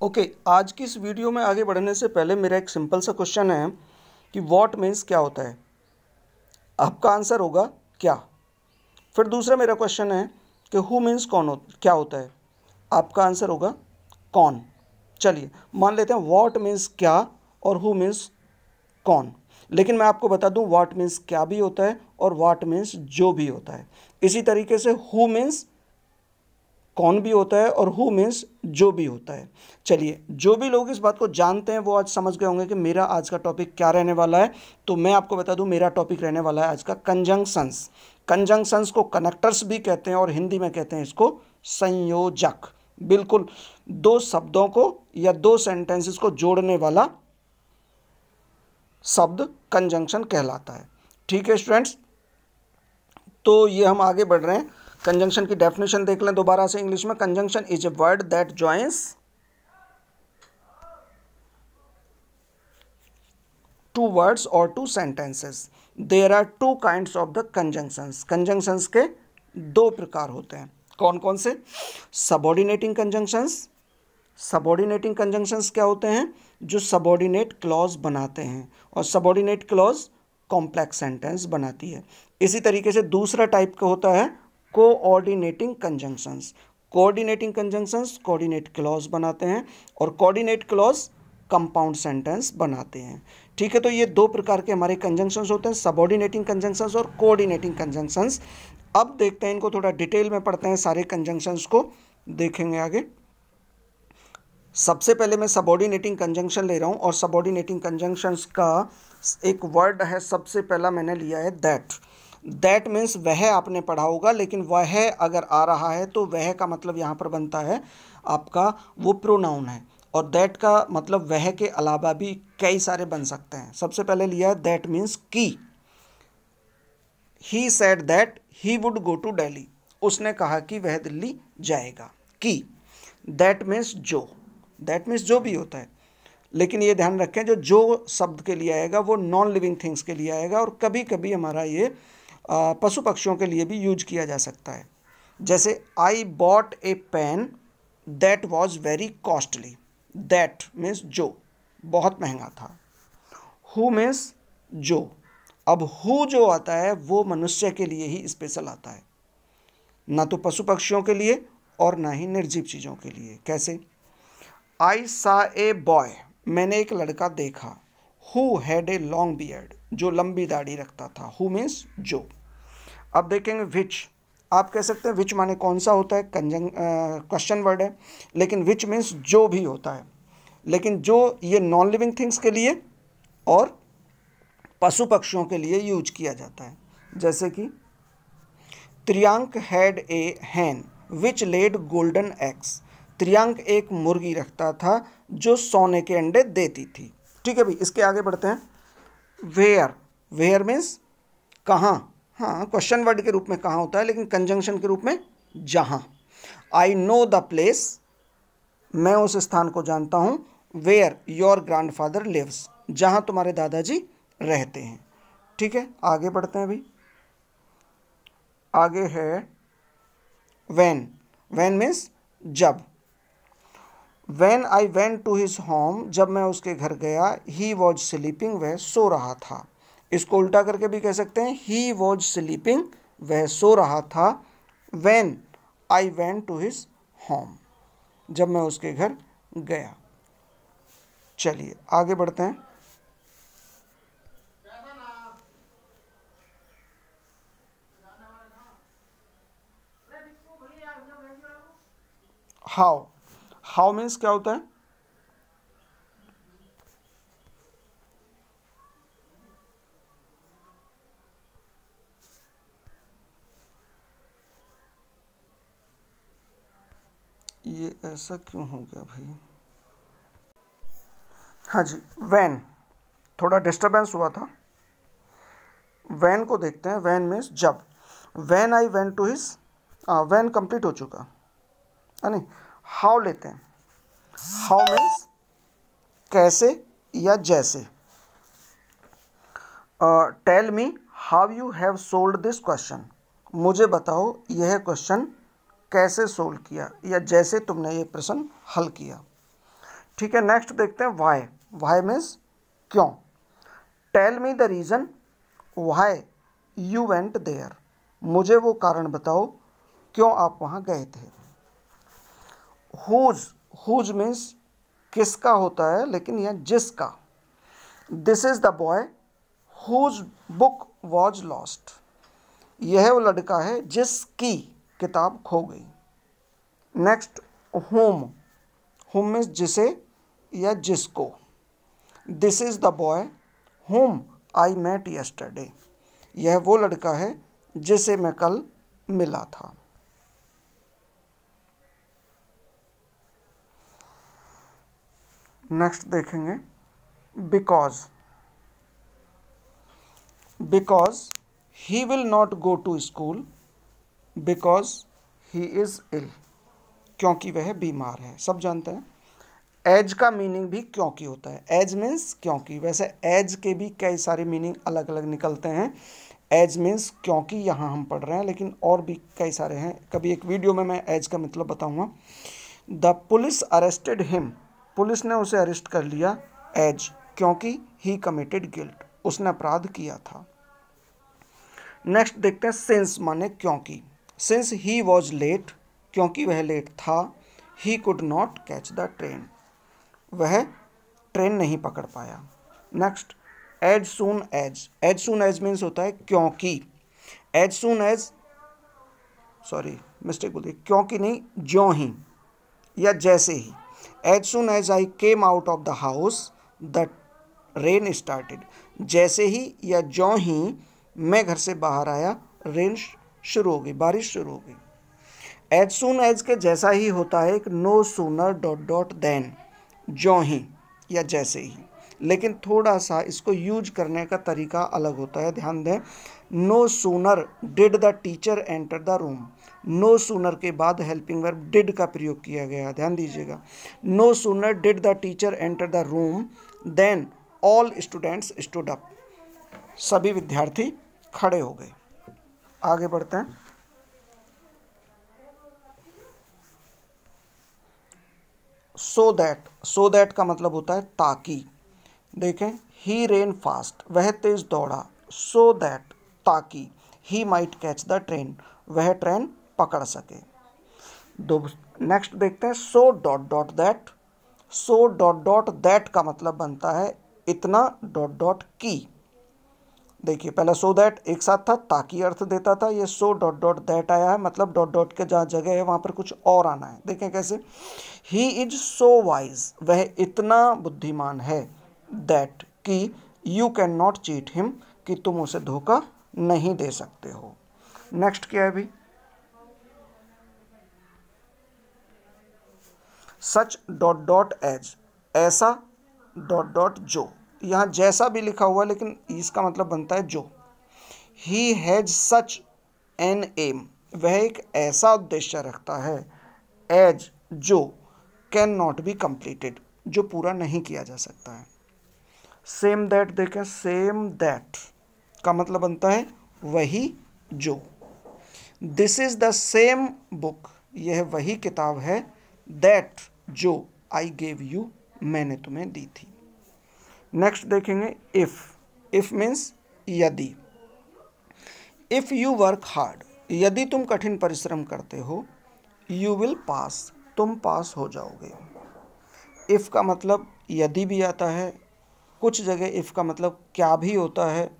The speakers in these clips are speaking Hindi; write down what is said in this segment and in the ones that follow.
ओके, आज की इस वीडियो में आगे बढ़ने से पहले मेरा एक सिंपल सा क्वेश्चन है कि व्हाट मीन्स क्या होता है। आपका आंसर होगा क्या। फिर दूसरा मेरा क्वेश्चन है कि हु मीन्स क्या होता है। आपका आंसर होगा कौन। चलिए मान लेते हैं व्हाट मीन्स क्या और हु मीन्स कौन। लेकिन मैं आपको बता दूं व्हाट मीन्स क्या भी होता है और व्हाट मीन्स जो भी होता है। इसी तरीके से हु मीन्स कौन भी होता है और हु मीन्स जो भी होता है। चलिए, जो भी लोग इस बात को जानते हैं वो आज समझ गए होंगे कि मेरा आज का टॉपिक क्या रहने वाला है। तो मैं आपको बता दूं मेरा टॉपिक रहने वाला है आज का कंजंक्शंस। कंजंक्शंस को कनेक्टर्स भी कहते हैं और हिंदी में कहते हैं इसको संयोजक। बिल्कुल, दो शब्दों को या दो सेंटेंसेस को जोड़ने वाला शब्द कंजंक्शन कहलाता है। ठीक है स्टूडेंट्स, तो ये हम आगे बढ़ रहे हैं। कंजंक्शन की डेफिनेशन देख लें दोबारा से इंग्लिश में। Conjunction is a word that joins two words और two sentences. There are two kinds of the conjunctions. Conjunctions के दो प्रकार होते हैं। कौन कौन से? Subordinating conjunctions. सबऑर्डिनेटिंग कंजंक्शंस क्या होते हैं? जो सबऑर्डिनेट क्लॉज बनाते हैं, और सबऑर्डिनेट क्लॉज कॉम्प्लेक्स सेंटेंस बनाती है। इसी तरीके से दूसरा टाइप का होता है coordinating conjunctions. Coordinating conjunctions coordinate clause बनाते हैं और कोऑर्डिनेट क्लॉज कंपाउंड सेंटेंस बनाते हैं। ठीक है, तो ये दो प्रकार के हमारे कंजंक्शंस होते हैं, सबऑर्डिनेटिंग कंजंक्शंस और कोऑर्डिनेटिंग कंजंक्शंस। अब देखते हैं इनको, थोड़ा डिटेल में पढ़ते हैं, सारे कंजंक्शंस को देखेंगे आगे। सबसे पहले मैं सबऑर्डिनेटिंग कंजंक्शन ले रहा हूँ और सबऑर्डिनेटिंग कंजंक्शंस का एक वर्ड है, सबसे पहला मैंने लिया है दैट। दैट मीन्स वह आपने पढ़ा होगा, लेकिन वह अगर आ रहा है तो वह का मतलब यहाँ पर बनता है आपका वो प्रोनाउन है, और दैट का मतलब वह के अलावा भी कई सारे बन सकते हैं। सबसे पहले लिया है दैट मीन्स की। He said that he would go to Delhi. उसने कहा कि वह दिल्ली जाएगा। की। दैट मीन्स जो। दैट मीन्स जो भी होता है, लेकिन ये ध्यान रखें जो शब्द के लिए आएगा वो नॉन लिविंग थिंग्स के लिए आएगा, और कभी कभी हमारा ये पशु पक्षियों के लिए भी यूज किया जा सकता है। जैसे I bought a pen that was very costly. That means जो, बहुत महंगा था। हु मीन्स जो। अब हु जो आता है वो मनुष्य के लिए ही स्पेशल आता है, ना तो पशु पक्षियों के लिए और ना ही निर्जीव चीज़ों के लिए। कैसे? आई सा ए बॉय, मैंने एक लड़का देखा, who had a long beard, जो लंबी दाढ़ी रखता था। हु मीन्स जो। अब देखेंगे विच। आप कह सकते हैं विच माने कौन सा होता है, क्वेश्चन वर्ड है, लेकिन विच मीन्स जो भी होता है। लेकिन जो ये नॉन लिविंग थिंग्स के लिए और पशु पक्षियों के लिए यूज किया जाता है। जैसे कि Triyank had a hen which laid golden eggs. Triyank एक मुर्गी रखता था जो सोने के अंडे देती थी। ठीक है भाई, इसके आगे बढ़ते हैं। वेयर। वेयर मीन्स कहाँ। हाँ, क्वेश्चन वर्ड के रूप में कहाँ होता है, लेकिन कंजंक्शन के रूप में जहाँ। आई नो द प्लेस, मैं उस स्थान को जानता हूँ। वेयर योर ग्रैंडफादर लिव्स, जहाँ तुम्हारे दादाजी रहते हैं। ठीक है, आगे बढ़ते हैं भाई। आगे है व्हेन। व्हेन मीन्स जब। When I went to his home, जब मैं उसके घर गया। ही वॉज स्लीपिंग, वह सो रहा था। इसको उल्टा करके भी कह सकते हैं, ही वॉज स्लीपिंग, वह सो रहा था। When I went to his home, जब मैं उसके घर गया। चलिए आगे बढ़ते हैं। हाउ। हाउ मीन्स क्या होता है? ये ऐसा क्यों हो गया भाई? हाँ जी, वैन। थोड़ा डिस्टर्बेंस हुआ था। वैन को देखते हैं। वैन मीन्स जब। When I went to his, वैन कंप्लीट हो चुका है नहीं। हाउ लेते हैं। हाउ मीन्स कैसे या जैसे। Tell me how you have solve this question, मुझे बताओ यह क्वेश्चन कैसे सोल्व किया या जैसे तुमने ये प्रश्न हल किया। ठीक है, नेक्स्ट देखते हैं वाई। वाई मीन्स क्यों। Tell me the reason why you went there, मुझे वो कारण बताओ क्यों आप वहाँ गए थे। हुज, हुज मीन्स किसका होता है, लेकिन यह जिसका। This is the boy whose book was lost, यह वो लड़का है जिसकी किताब खो गई। नेक्स्ट होम, होम मीन्स जिसे या जिसको। This is the boy whom I met yesterday, यह वो लड़का है जिसे मैं कल मिला था। नेक्स्ट देखेंगे because. Because he will not go to school because he is ill, क्योंकि वह बीमार है, सब जानते हैं। एज का मीनिंग भी क्योंकि होता है, एज मीन्स क्योंकि। वैसे एज के भी कई सारे मीनिंग अलग अलग निकलते हैं। एज मीन्स क्योंकि यहाँ हम पढ़ रहे हैं, लेकिन और भी कई सारे हैं, कभी एक वीडियो में मैं एज का मतलब बताऊंगा। The police arrested him, police ने उसे अरेस्ट कर लिया एज, क्योंकि ही कमिटेड गिल्ट, उसने अपराध किया था। नेक्स्ट देखते हैं सिंस माने क्योंकि। सिंस ही वॉज लेट, क्योंकि वह लेट था। He could not catch the train, वह ट्रेन नहीं पकड़ पाया। Next as soon as. As soon as means होता है क्योंकि। As soon as, sorry mistake बोल दी, क्योंकि नहीं, ज्यों ही या जैसे ही। As soon as I came out of the house the rain started, जैसे ही या ज्यों ही मैं घर से बाहर आया रेन शुरू हो गई, बारिश शुरू हो गई। एज सून एज के जैसा ही होता है एक no sooner dot dot then, ज्यों ही या जैसे ही, लेकिन थोड़ा सा इसको यूज करने का तरीका अलग होता है, ध्यान दें। No sooner did the teacher enter the room, no sooner के बाद हेल्पिंग वर्ब डिड का प्रयोग किया गया, ध्यान दीजिएगा। No sooner did the teacher enter the room then all students stood up, सभी विद्यार्थी खड़े हो गए। आगे बढ़ते हैं। सो दैट, सो दैट का मतलब होता है ताकि। देखें ही रेन फास्ट, वह तेज दौड़ा। सो दैट ताकि, he might catch the train, वह ट्रेन पकड़ सके। दो नेक्स्ट देखते हैं so dot dot that. So dot dot that का मतलब बनता है इतना डॉट डॉट की। देखिए पहला सो दैट एक साथ था, ताकि अर्थ देता था, ये सो डॉट डॉट दैट आया है, मतलब डॉट डॉट के जहाँ जगह है वहाँ पर कुछ और आना है। देखें कैसे, ही इज सो वाइज, वह इतना बुद्धिमान है, दैट कि you can not cheat him, कि तुम उसे धोखा नहीं दे सकते हो। नेक्स्ट क्या है भी, सच डॉट डॉट एज, ऐसा डॉट डॉट जो, यहाँ जैसा भी लिखा हुआ है लेकिन इसका मतलब बनता है जो। He has such an aim, वह एक ऐसा उद्देश्य रखता है, एज जो, कैन नॉट बी कंप्लीटेड, जो पूरा नहीं किया जा सकता है। सेम दैट देखें, सेम दैट का मतलब बनता है वही जो। This is the same book, यह वही किताब है, दैट जो आई गेव यू, मैंने तुम्हें दी थी। नेक्स्ट देखेंगे इफ। इफ मीन्स यदि। इफ यू वर्क हार्ड, यदि तुम कठिन परिश्रम करते हो, यू विल पास, तुम पास हो जाओगे। इफ का मतलब यदि भी आता है, कुछ जगह इफ का मतलब क्या भी होता है,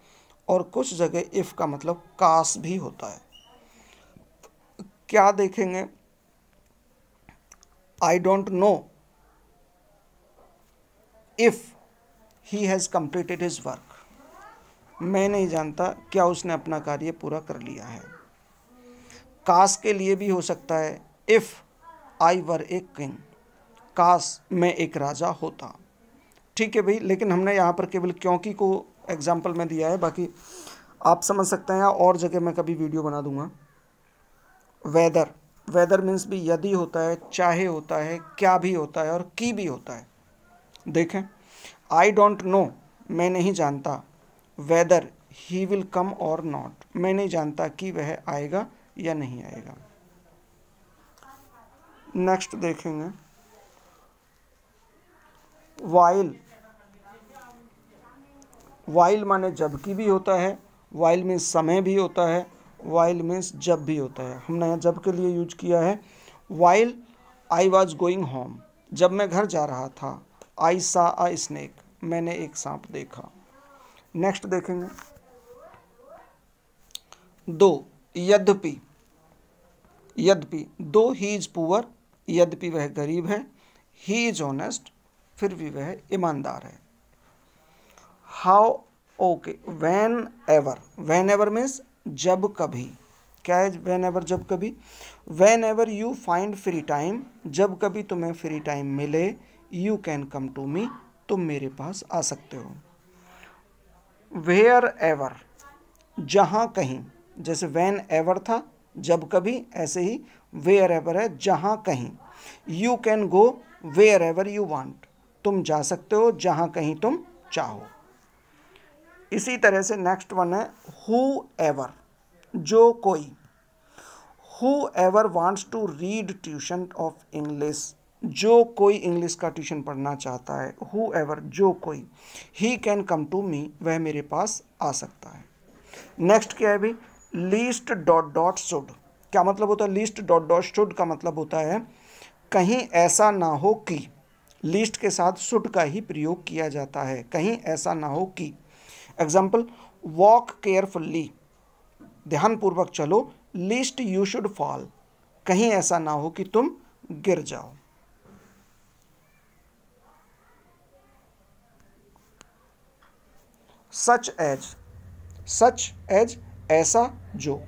और कुछ जगह इफ का मतलब काश भी होता है। क्या देखेंगे, I don't know if he has completed his work, मैं नहीं जानता क्या उसने अपना कार्य पूरा कर लिया है। काश के लिए भी हो सकता है, if I were a king, काश मैं एक राजा होता। ठीक है भाई, लेकिन हमने यहाँ पर केवल क्योंकि को एग्जाम्पल में दिया है, बाकी आप समझ सकते हैं, और जगह मैं कभी वीडियो बना दूंगा। वेदर, वेदर मीन्स भी यदि होता है, चाहे होता है, क्या भी होता है, और की भी होता है। देखें आई डोंट नो, मैं नहीं जानता, वेदर ही विल कम और नॉट, मैं नहीं जानता कि वह आएगा या नहीं आएगा। नेक्स्ट देखेंगे वाइल, वाइल माने जबकि भी होता है, वाइल मीन्स समय भी होता है, वाइल मीन्स जब भी होता है। हमने यहाँ जब के लिए यूज किया है। While I was going home, जब मैं घर जा रहा था। आई सा अ स्नेक, मैंने एक सांप देखा। नेक्स्ट देखेंगे। 2 यद्यपि, यद्यपि दो ही इज पुअर, यद्यपि वह गरीब है। ही इज ऑनेस्ट, फिर भी वह ईमानदार है। How, okay, whenever, whenever means जब कभी। क्या है वेन एवर? जब कभी। Whenever you find free time, जब कभी तुम्हें फ्री टाइम मिले। You can come to me, तुम मेरे पास आ सकते हो। वेयर एवर, जहाँ कहीं, जैसे वेन एवर था जब कभी, ऐसे ही वेयर एवर है जहाँ कहीं। You can go wherever you want, तुम जा सकते हो जहाँ कहीं तुम चाहो। इसी तरह से नेक्स्ट वन है हु एवर, जो कोई। Whoever wants to read tuition of English, जो कोई इंग्लिश का ट्यूशन पढ़ना चाहता है। हु एवर, जो कोई। ही कैन कम टू मी, वह मेरे पास आ सकता है। नेक्स्ट क्या है भी? Least dot dot should. क्या मतलब होता है लीस्ट डॉट डॉट शुड? का मतलब होता है कहीं ऐसा ना हो कि। लीस्ट के साथ शुड का ही प्रयोग किया जाता है, कहीं ऐसा ना हो कि। एग्जाम्पल, वॉक केयरफुल्ली, ध्यानपूर्वक चलो। लीस्ट यू शुड फॉल, कहीं ऐसा ना हो कि तुम गिर जाओ। सच एज, सच एज ऐसा जो।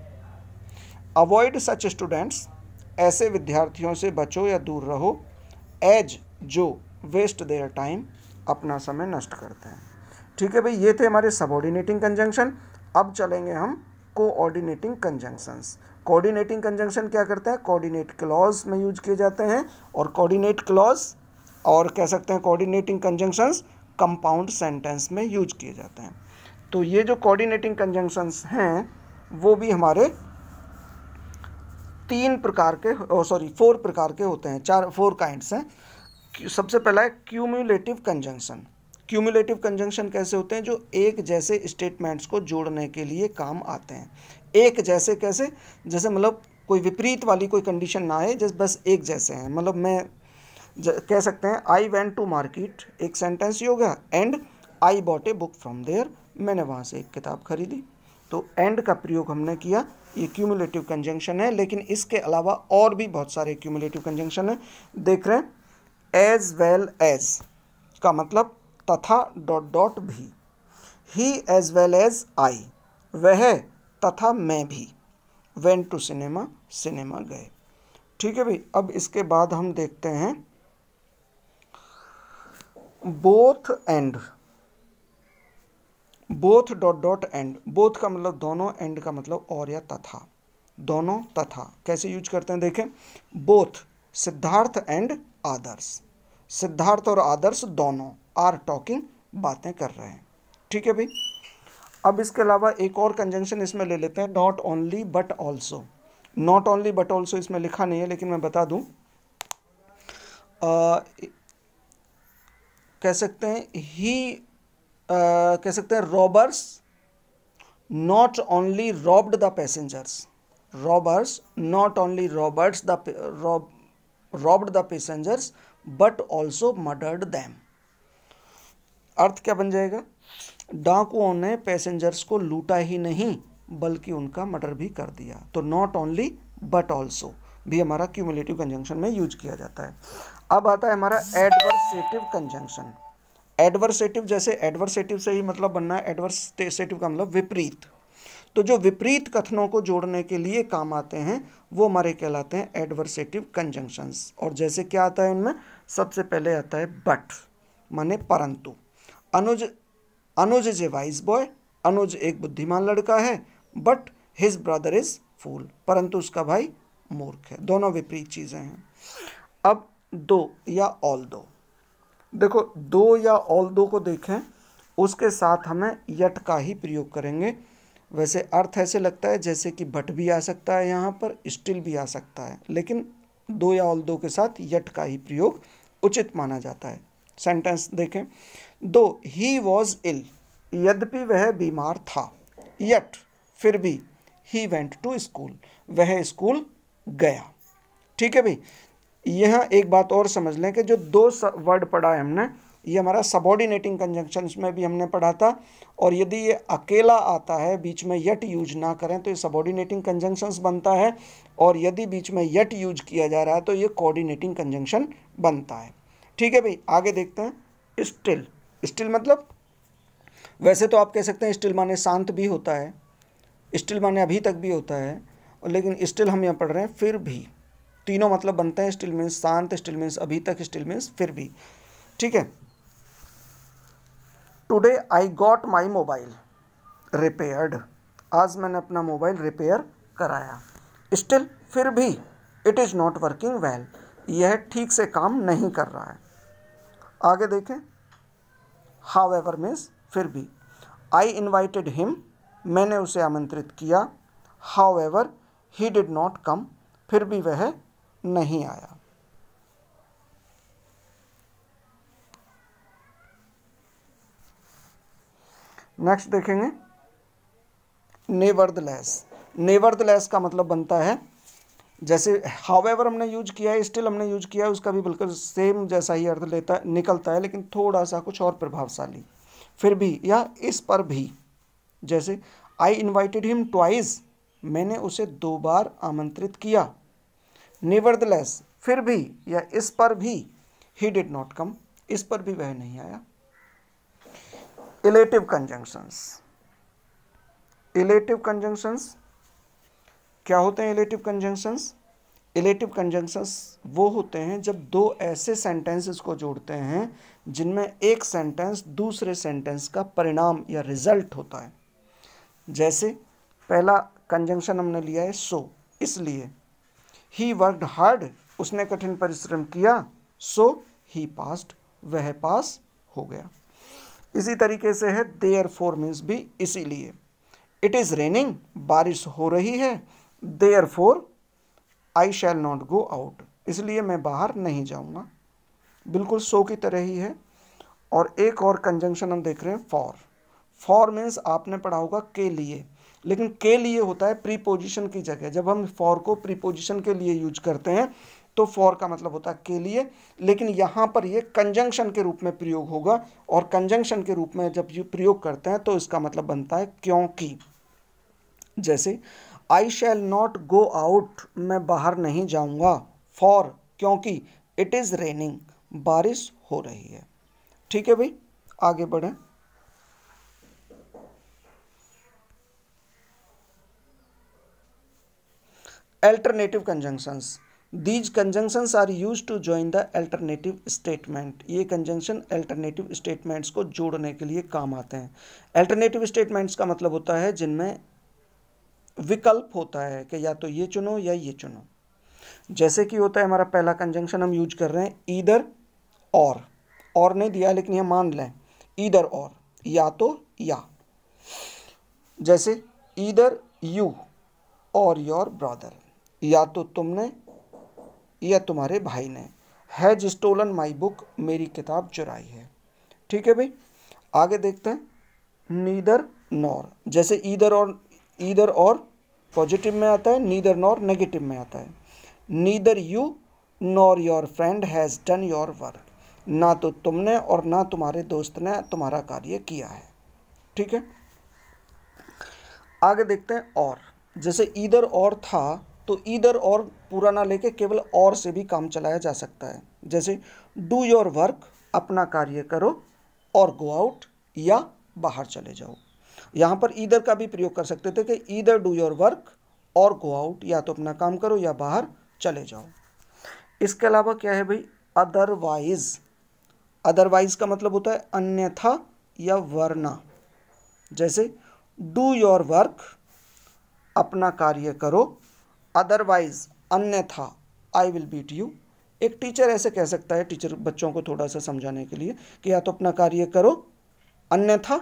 अवॉइड सच स्टूडेंट्स, ऐसे विद्यार्थियों से बचो या दूर रहो। एज जो वेस्ट देयर टाइम, अपना समय नष्ट करते हैं। ठीक है भाई, ये थे हमारे सबऑर्डिनेटिंग कंजंक्शन। अब चलेंगे हम कोऑर्डिनेटिंग कंजंक्शंस। कोऑर्डिनेटिंग कंजंक्शन क्या करते हैं? कोऑर्डिनेट क्लॉज में यूज किए जाते हैं, और कोऑर्डिनेट क्लॉज और कह सकते हैं कोऑर्डिनेटिंग कंजंक्शंस कंपाउंड सेंटेंस में यूज किए जाते हैं। तो ये जो कोऑर्डिनेटिंग कंजंक्शंस हैं वो भी हमारे 4 प्रकार के होते हैं। 4 काइंड्स हैं। सबसे पहला है क्यूमुलेटिव कंजंक्शन। क्यूमुलेटिव कंजंक्शन कैसे होते हैं? जो एक जैसे स्टेटमेंट्स को जोड़ने के लिए काम आते हैं। एक जैसे कैसे? जैसे मतलब कोई विपरीत वाली कोई कंडीशन ना आए, जैसे बस एक जैसे हैं। मतलब मैं कह सकते हैं आई वेंट टू मार्केट, एक सेंटेंस ही हो गया, and I bought a book from there, मैंने वहाँ से एक किताब खरीदी। तो एंड का प्रयोग हमने किया, ये क्यूमुलेटिव कंजंक्शन है। लेकिन इसके अलावा और भी बहुत सारे क्यूमुलेटिव कंजंक्शन है। देख रहे हैं, एज वेल एज का मतलब तथा डॉट डॉट भी। ही एज वेल एज आई, वह तथा मैं भी। वेंट टू सिनेमा, सिनेमा गए। ठीक है भाई, अब इसके बाद हम देखते हैं both and. Both dot dot and, both का मतलब दोनों, एंड का मतलब और या तथा, दोनों तथा कैसे यूज करते हैं देखें। बोथ सिद्धार्थ एंड आदर्श, सिद्धार्थ और आदर्श दोनों आर टॉकिंग, बातें कर रहे हैं। ठीक है भाई, अब इसके अलावा एक और कंजंक्शन इसमें ले लेते हैं, not only but also. Not only but also इसमें लिखा नहीं है, लेकिन मैं बता दूं, कह सकते हैं ही, कह सकते हैं robbers not only robbed the passengers. Robbers not only robbers the robbed the passengers but also murdered them. अर्थ क्या बन जाएगा? डाकुओं ने पैसेंजर्स को लूटा ही नहीं बल्कि उनका मर्डर भी कर दिया। तो नॉट ओनली बट ऑल्सो भी हमारा क्यूमुलेटिव कंजंक्शन में यूज किया जाता है। अब आता है हमारा एडवर्सेटिव कंजंक्शन। एडवर्सेटिव, जैसे एडवर्सेटिव से ही मतलब बनना है, एडवर्सेटिव का मतलब विपरीत। तो जो विपरीत कथनों को जोड़ने के लिए काम आते हैं वो हमारे कहलाते हैं एडवर्सेटिव कंजंक्शंस। और जैसे क्या आता है उनमें, सबसे पहले आता है बट, माने परंतु। अनुज इज ए वाइज बॉय, अनुज एक बुद्धिमान लड़का है। But his brother is full, परंतु उसका भाई मूर्ख है। दोनों विपरीत चीजें हैं। अब दो या ऑल दो, देखो दो या ऑल दो को देखें, उसके साथ हमें यट का ही प्रयोग करेंगे। वैसे अर्थ ऐसे लगता है जैसे कि बट भी आ सकता है यहाँ पर, स्टिल भी आ सकता है, लेकिन दो या ऑल दो के साथ यट का ही प्रयोग उचित माना जाता है। सेंटेंस देखें, दो ही वॉज इल, यद्यपि वह बीमार था, यट फिर भी, ही वेंट टू स्कूल, वह स्कूल गया। ठीक है भाई, यहाँ एक बात और समझ लें कि जो दो वर्ड पढ़ा है हमने, ये हमारा सबऑर्डिनेटिंग कंजंक्शंस में भी हमने पढ़ा था, और यदि ये अकेला आता है, बीच में यट यूज ना करें तो ये सबऑर्डिनेटिंग कंजंक्शंस बनता है, और यदि बीच में यट यूज किया जा रहा है तो ये कोऑर्डिनेटिंग कंजंक्शन बनता है। ठीक है भाई, आगे देखते हैं। स्टिल, स्टिल मतलब, वैसे तो आप कह सकते हैं स्टिल माने शांत भी होता है, स्टिल माने अभी तक भी होता है, और लेकिन स्टिल हम यहाँ पढ़ रहे हैं फिर भी, तीनों मतलब बनते हैं। स्टिल मीन्स शांत, स्टिल मीन्स अभी तक, स्टिल मीन्स फिर भी। ठीक है। Today I got my mobile repaired, आज मैंने अपना मोबाइल रिपेयर कराया। स्टिल फिर भी, it is not working well, यह ठीक से काम नहीं कर रहा है। आगे देखें। हाउएवर मीन्स फिर भी। आई इन्वाइटेड हिम, मैंने उसे आमंत्रित किया। However he did not come, फिर भी वह नहीं आया। नेक्स्ट देखेंगे नेवरदलेस। नेवरदलेस का मतलब बनता है, जैसे हाउएवर हमने यूज किया है, स्टिल हमने यूज किया है, उसका भी बिल्कुल सेम जैसा ही अर्थ लेता निकलता है, लेकिन थोड़ा सा कुछ और प्रभावशाली। फिर भी या इस पर भी, जैसे आई इन्वाइटेड हिम ट्वाइस, मैंने उसे 2 बार आमंत्रित किया। नेवरदलेस फिर भी या इस पर भी, ही डिड नॉट कम, इस पर भी वह नहीं आया। Illative conjunctions. इलेटिव कंजंक्शंस क्या होते हैं? इलेटिव कंजंक्शंस, इलेटिव कंजंक्शंस वो होते हैं जब दो ऐसे सेंटेंसेस को जोड़ते हैं जिनमें एक सेंटेंस दूसरे सेंटेंस का परिणाम या रिजल्ट होता है। जैसे पहला कंजंक्शन हमने लिया है सो, इसलिए। ही वर्कड हार्ड, उसने कठिन परिश्रम किया। सो ही पास्ड, वह पास हो गया। इसी तरीके से है देयरफॉर मीन्स भी इसीलिए। इट इज़ रेनिंग, बारिश हो रही है। Therefore I shall not go out, इसलिए मैं बाहर नहीं जाऊंगा। बिल्कुल सो की तरह ही है। और एक और कंजंक्शन हम देख रहे हैं फॉर। फॉर मीन्स आपने पढ़ा होगा के लिए, लेकिन के लिए होता है प्रीपोजिशन की जगह। जब हम फॉर को प्रीपोजिशन के लिए यूज करते हैं तो फॉर का मतलब होता है के लिए, लेकिन यहाँ पर ये कंजंक्शन के रूप में प्रयोग होगा, और कंजंक्शन के रूप में जब ये प्रयोग करते हैं तो इसका मतलब बनता है क्योंकि। जैसे आई शैल नॉट गो आउट, मैं बाहर नहीं जाऊंगा। फॉर क्योंकि, इट इज़ रेनिंग, बारिश हो रही है। ठीक है भाई, आगे बढ़ें। Alternative conjunctions, these conjunctions are use to join the alternative statement, ये कंजंक्शन अल्टरनेटिव स्टेटमेंट्स को जोड़ने के लिए काम आते हैं। अल्टरनेटिव स्टेटमेंट्स का मतलब होता है जिनमें विकल्प होता है कि या तो ये चुनो या ये चुनो। जैसे कि होता है हमारा पहला कंजंक्शन हम यूज कर रहे हैं ईदर और नहीं दिया लेकिन यह मान लें ईदर और, या तो या। जैसे ईदर यू और योर ब्रदर, या तो तुमने या तुम्हारे भाई ने। हैज स्टोलन माई बुक, मेरी किताब चुराई है। ठीक है भाई, आगे देखते हैं नीदर नॉर। जैसे ईदर और पॉजिटिव में आता है, नीदर नॉर नेगेटिव में आता है। Neither you nor your friend has done your work, ना तो तुमने और ना तुम्हारे दोस्त ने तुम्हारा कार्य किया है। ठीक है, आगे देखते हैं और। जैसे ईदर और था तो ईदर और पूरा ना लेके केवल और से भी काम चलाया जा सकता है। जैसे डू योर वर्क, अपना कार्य करो, और गो आउट, या बाहर चले जाओ। यहाँ पर ईदर का भी प्रयोग कर सकते थे कि ईदर डू योर वर्क और गो आउट, या तो अपना काम करो या बाहर चले जाओ। इसके अलावा क्या है भाई, अदरवाइज। अदरवाइज का मतलब होता है अन्यथा या वरना। जैसे डू योर वर्क, अपना कार्य करो, अदरवाइज अन्यथा आई विल बीट यू। एक टीचर ऐसे कह सकता है, टीचर बच्चों को थोड़ा सा समझाने के लिए कि या तो अपना कार्य करो अन्यथा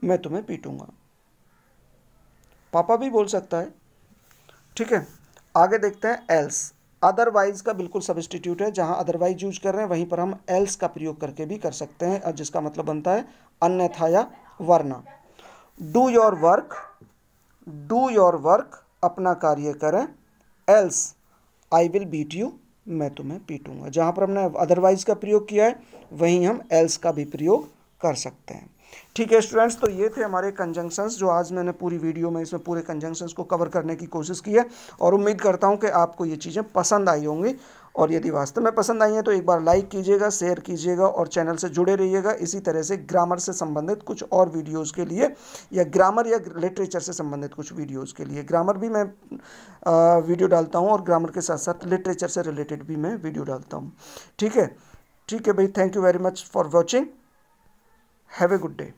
मैं तुम्हें पीटूंगा। पापा भी बोल सकता है। ठीक है, आगे देखते हैं एल्स। अदरवाइज का बिल्कुल सब्स्टिट्यूट है, जहां अदरवाइज यूज कर रहे हैं वहीं पर हम एल्स का प्रयोग करके भी कर सकते हैं, और जिसका मतलब बनता है अन्यथा या वरना। Do your work, do your work, अपना कार्य करें, else I will beat you, मैं तुम्हें पीटूंगा। जहां पर हमने अदरवाइज का प्रयोग किया है वहीं हम एल्स का भी प्रयोग कर सकते हैं। ठीक है स्टूडेंट्स, तो ये थे हमारे कंजंक्शंस जो आज मैंने पूरी वीडियो में इसमें पूरे कंजंक्शंस को कवर करने की कोशिश की है, और उम्मीद करता हूँ कि आपको ये चीज़ें पसंद आई होंगी। और यदि वास्तव में पसंद आई हैं तो एक बार लाइक कीजिएगा, शेयर कीजिएगा और चैनल से जुड़े रहिएगा। इसी तरह से ग्रामर से संबंधित कुछ और वीडियोज़ के लिए, या ग्रामर या लिटरेचर से संबंधित कुछ वीडियोज़ के लिए, ग्रामर भी मैं वीडियो डालता हूँ और ग्रामर के साथ साथ लिटरेचर से रिलेटेड भी मैं वीडियो डालता हूँ। ठीक है भाई, thank you very much for watching, have a good day.